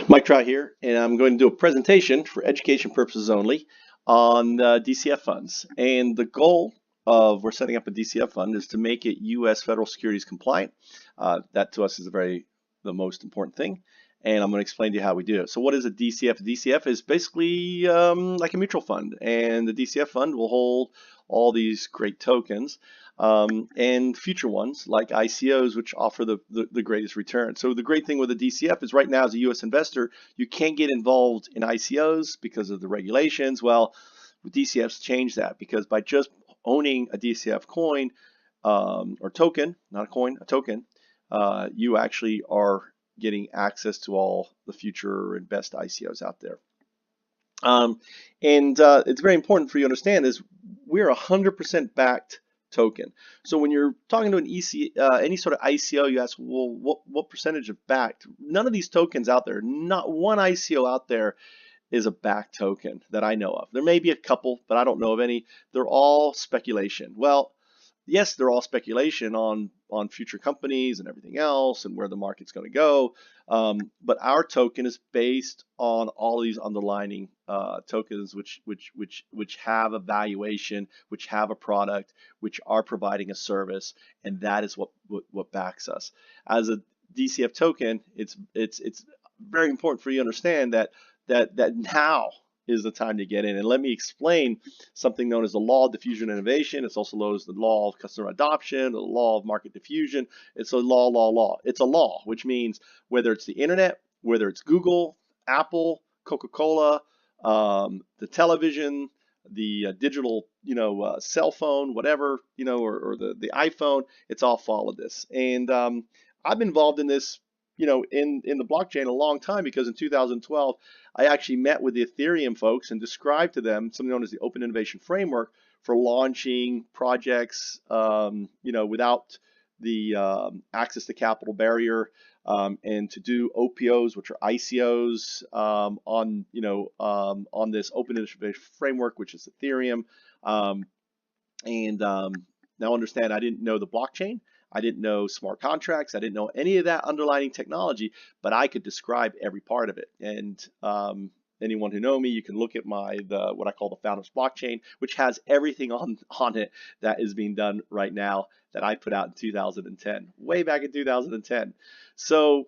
Mike Trout here, and I'm going to do a presentation for education purposes only on DCF funds. And the goal of we're setting up a DCF fund is to make it U.S. federal securities compliant. That to us is the most important thing. And I'm going to explain to you how we do it. So what is a DCF? A DCF is basically like a mutual fund, and the DCF fund will hold all these great tokens and future ones like ICOs, which offer the greatest return. So the great thing with the DCF is right now as a U.S. investor, you can't get involved in ICOs because of the regulations. Well, DCFs change that because by just owning a DCF coin or token, not a coin, a token, you actually are getting access to all the future and best ICOs out there. It's very important for you to understand is we're 100% backed token. So when you're talking to an any sort of ICO, you ask, well, what percentage of backed? None of these tokens out there, not one ICO out there is a backed token that I know of. There may be a couple, but I don't know of any. They're all speculation. Well, yes, they're all speculation on future companies and everything else and where the market's going to go. But our token is based on all these underlying tokens, which have a valuation, which have a product, which are providing a service, and that is what backs us. As a DCF token, it's very important for you to understand that now is the time to get in. And let me explain something known as the law of diffusion and innovation. It's also known as the law of customer adoption, the law of market diffusion. It's a law. It's a law, which means whether it's the internet, whether it's Google, Apple, Coca-Cola, the television, the digital, cell phone, whatever, or the iPhone, it's all followed this. And I've been involved in this in the blockchain a long time because in 2012, I actually met with the Ethereum folks and described to them something known as the Open Innovation Framework for launching projects, without the access to capital barrier, and to do OPOs, which are ICOs, on this Open Innovation Framework, which is Ethereum. Now understand, I didn't know the blockchain. I didn't know smart contracts. I didn't know any of that underlying technology, but I could describe every part of it. And anyone who know me, you can look at what I call the Foundups blockchain, which has everything on it that is being done right now that I put out in 2010, way back in 2010. So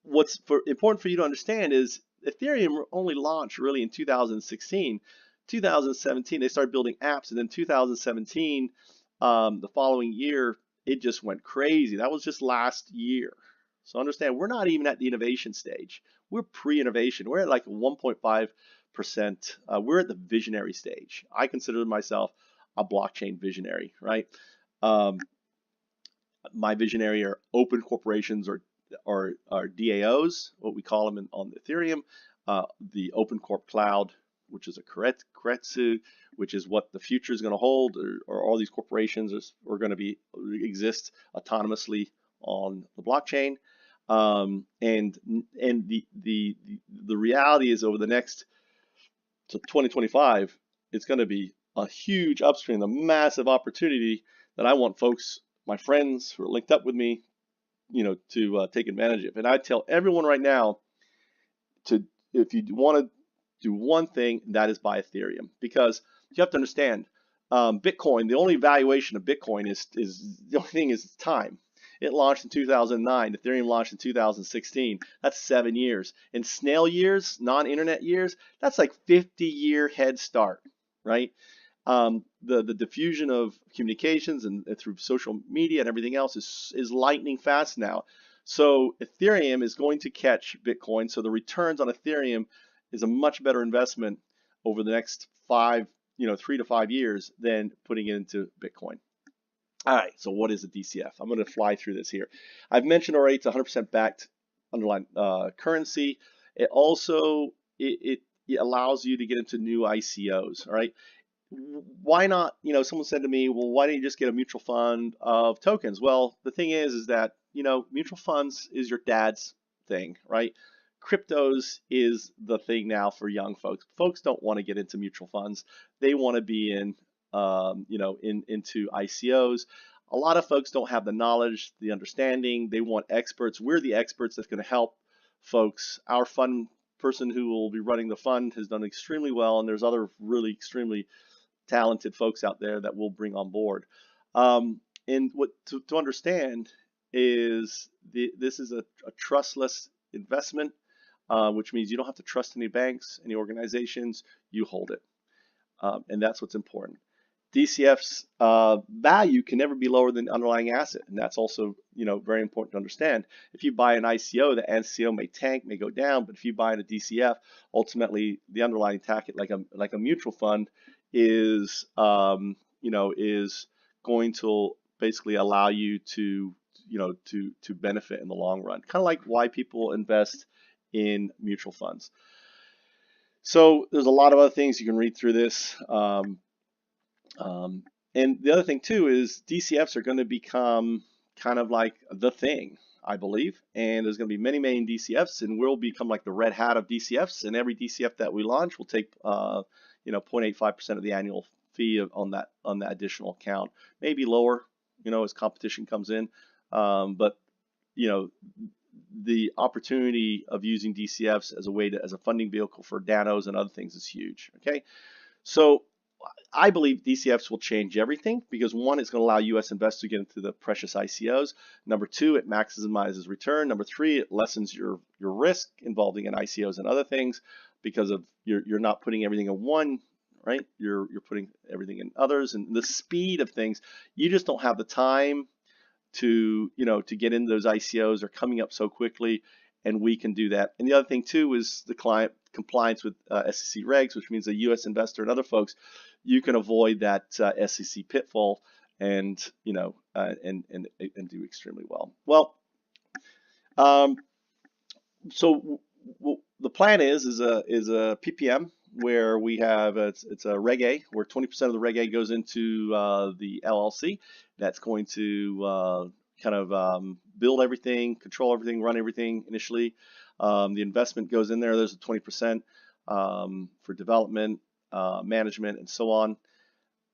what's important for you to understand is Ethereum only launched really in 2016. 2017, they started building apps, and then 2017, the following year, it just went crazy. That was just last year. So understand, we're not even at the innovation stage. We're pre-innovation. We're at like 1.5%. We're at the visionary stage. I consider myself a blockchain visionary, right? My visionary are open corporations or DAOs, what we call them on Ethereum, the Open Corp Cloud, which is a Kretsu, which is what the future is going to hold, or all these corporations are going to exist autonomously on the blockchain. And the reality is over the next to 2025, it's going to be a huge upstream, a massive opportunity that I want folks, my friends who are linked up with me, to take advantage of. And I tell everyone right now if you want to do one thing, that is buy Ethereum, because you have to understand, Bitcoin, the only valuation of Bitcoin is the only thing is time. It launched in 2009. Ethereum launched in 2016. That's 7 years. In snail years, non-internet years, that's like 50-year head start, right? The diffusion of communications and through social media and everything else is lightning fast now. So Ethereum is going to catch Bitcoin. So the returns on Ethereum is a much better investment over the next 3 to 5 years than putting it into Bitcoin. All right, so what is a DCF? I'm going to fly through this here. I've mentioned already it's 100% backed underlying currency. It also it allows you to get into new ICOs. All right, why not? Someone said to me, well, why don't you just get a mutual fund of tokens? Well, the thing is that mutual funds is your dad's thing, right? Cryptos is the thing now for young folks. Folks don't want to get into mutual funds. They want to be into ICOs. A lot of folks don't have the knowledge, the understanding. They want experts. We're the experts that's going to help folks. Our fund person who will be running the fund has done extremely well, and there's other really extremely talented folks out there that we'll bring on board. And what to understand is this is a trustless investment, which means you don't have to trust any banks, any organizations. You hold it, and that's what's important. DCF's value can never be lower than the underlying asset, and that's also very important to understand. If you buy an ICO, the ICO may tank, may go down, but if you buy in a DCF, ultimately the underlying target, like a mutual fund, is is going to basically allow you to to benefit in the long run. Kind of like why people invest in mutual funds. So there's a lot of other things you can read through this. And the other thing too is DCFs are going to become kind of like the thing, I believe. And there's going to be many, many DCFs, and we'll become like the red hat of DCFs. And every DCF that we launch will take 0.85% of the annual fee on that additional account, maybe lower, as competition comes in. But the opportunity of using DCFs as a way as a funding vehicle for nanos and other things is huge. Okay, so I believe DCFs will change everything because one, it's going to allow U.S. investors to get into the precious ICOs. Number two, it maximizes return. Number three, it lessens your risk involving in ICOs and other things because of you're not putting everything in one, right? You're putting everything in others, and the speed of things. You just don't have the time to to get into those ICOs. Are coming up so quickly, and we can do that. And the other thing too is the client compliance with SEC regs, which means a U.S. investor and other folks, you can avoid that SEC pitfall and and do extremely well. Well, so the plan is a PPM where we have it's a Reg A, where 20% of the Reg A goes into the LLC. That's going to kind of build everything, control everything, run everything initially. The investment goes in there. There's a 20% for development, management, and so on,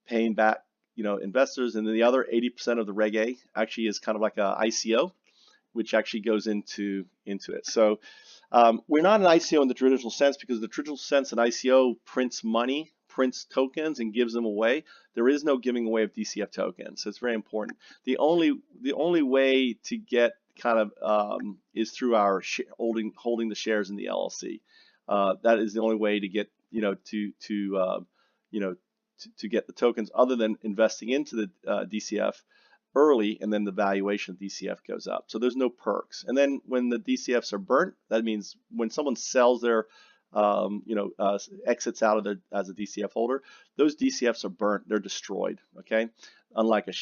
paying back investors, and then the other 80% of the Reg A actually is kind of like a ICO, which actually goes into it. So we're not an ICO in the traditional sense because the traditional sense an ICO prints money, prints tokens, and gives them away. There is no giving away of DCF tokens, so it's very important. The only way to get kind of is through our holding the shares in the LLC. That is the only way to get to get the tokens, other than investing into the DCF early, and then the valuation of DCF goes up. So there's no perks. And then when the DCFs are burnt, that means when someone sells their exits out of as a DCF holder, those DCFs are burnt, they're destroyed. Okay, unlike a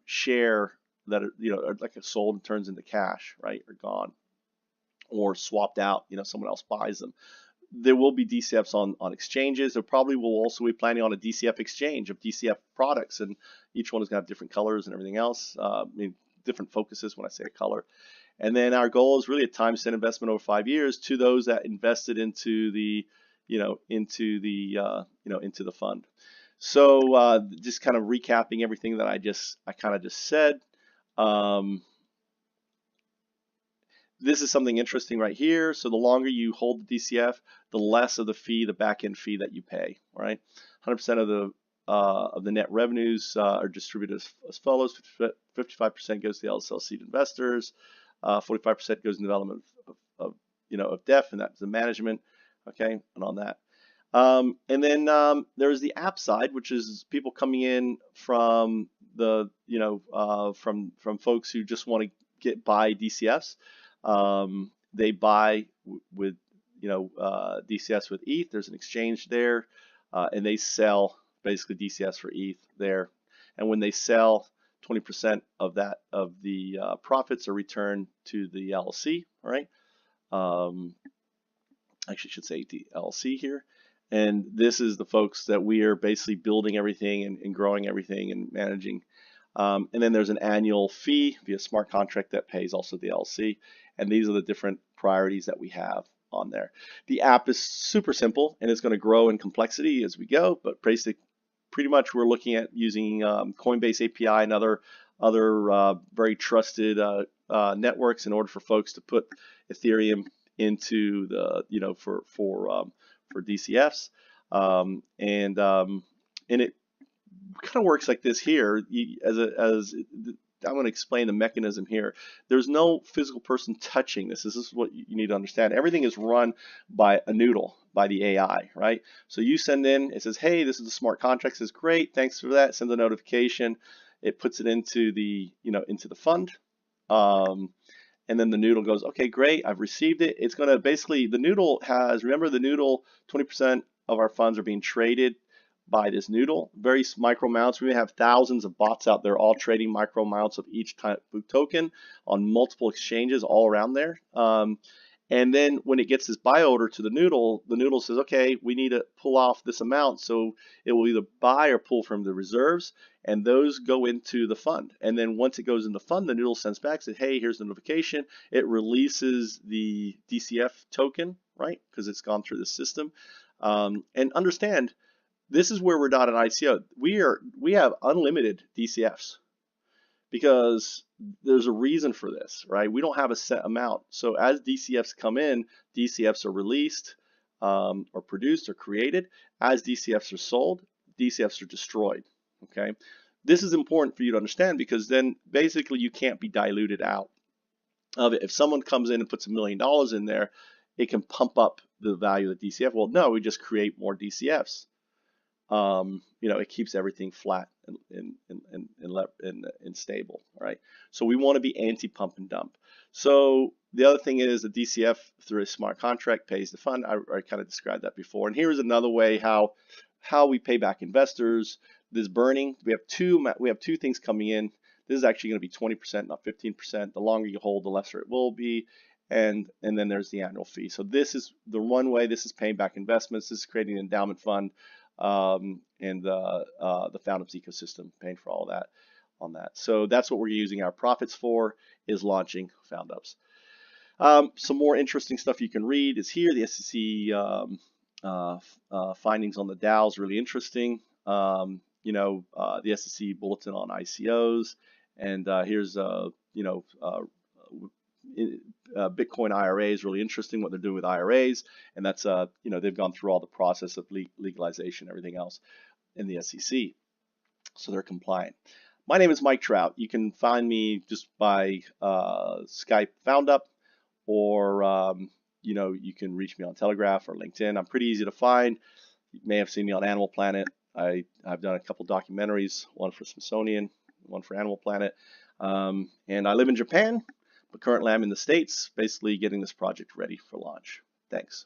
share that are like a sold and turns into cash, right, or gone, or swapped out. Someone else buys them. There will be DCFs on exchanges. There probably will also be planning on a DCF exchange of DCF products, and each one is going to have different colors and everything else. Different focuses when I say a color. And then our goal is really a time spent investment over 5 years to those that invested into the into the fund. So just kind of recapping everything that I kind of just said. This is something interesting right here. So the longer you hold the DCF, the less of the fee, the back end fee that you pay. Right, 100% of the net revenues are distributed as follows: 55% goes to the LLC investors, 45% goes in development of DEF, and that's the management. Okay, and on that. And then there's the app side, which is people coming in from the from folks who just want to buy DCFs. They buy with DCS with ETH. There's an exchange there, and they sell basically DCS for ETH there. And when they sell, 20% of the profits are returned to the LLC. All right. Actually, I should say the LLC here. And this is the folks that we are basically building everything and growing everything and managing. And then there's an annual fee via smart contract that pays also the LLC. And these are the different priorities that we have on there. The app is super simple, and it's going to grow in complexity as we go. But pretty much we're looking at using Coinbase API and other very trusted networks in order for folks to put Ethereum into the, for DCFs, and it kind of works like this here. I'm going to explain the mechanism here. There's no physical person touching this. This is what you need to understand. Everything is run by a noodle, by the AI, right? So you send in, it says, hey, this is a smart contract. It says, great, thanks for that. Sends a notification. It puts it into the, into the fund. And then the noodle goes, okay, great, I've received it. It's going to basically, the noodle has, remember the noodle, 20% of our funds are being traded by this noodle, very micro amounts. We have thousands of bots out there all trading micro amounts of each type of token on multiple exchanges all around there. And then when it gets this buy order to the noodle says, okay, we need to pull off this amount. So it will either buy or pull from the reserves, and those go into the fund. And then once it goes in the fund, the noodle sends back, says, hey, here's the notification. It releases the DCF token, right? Because it's gone through the system. And understand, this is where we're not an ICO. We have unlimited DCFs, because there's a reason for this, right? We don't have a set amount. So as DCFs come in, DCFs are released, or produced or created. As DCFs are sold, DCFs are destroyed, okay? This is important for you to understand, because then basically you can't be diluted out of it. If someone comes in and puts $1 million in there, it can pump up the value of the DCF. Well, no, we just create more DCFs. It keeps everything flat and stable, right? So we want to be anti-pump and dump. So the other thing is the DCF through a smart contract pays the fund. I kind of described that before. And here's another way how we pay back investors. This burning, we have two things coming in. This is actually going to be 20%, not 15%. The longer you hold, the lesser it will be. And then there's the annual fee. So this is the one way. This is paying back investments. This is creating an endowment fund. And the Foundups ecosystem, paying for all that on that. So that's what we're using our profits for, is launching Foundups. Some more interesting stuff you can read is here. The SEC findings on the DAO is really interesting. The SEC bulletin on ICOs, and here's Bitcoin IRA is really interesting, what they're doing with IRAs, and that's they've gone through all the process of legalization, everything else in the SEC, so they're compliant. My name is Mike Trout. You can find me just by Skype Foundup, or you can reach me on Telegraph or LinkedIn. I'm pretty easy to find. You may have seen me on Animal Planet. I've done a couple documentaries, one for Smithsonian, one for Animal Planet, and I live in Japan. But currently I'm in the States, basically getting this project ready for launch. Thanks.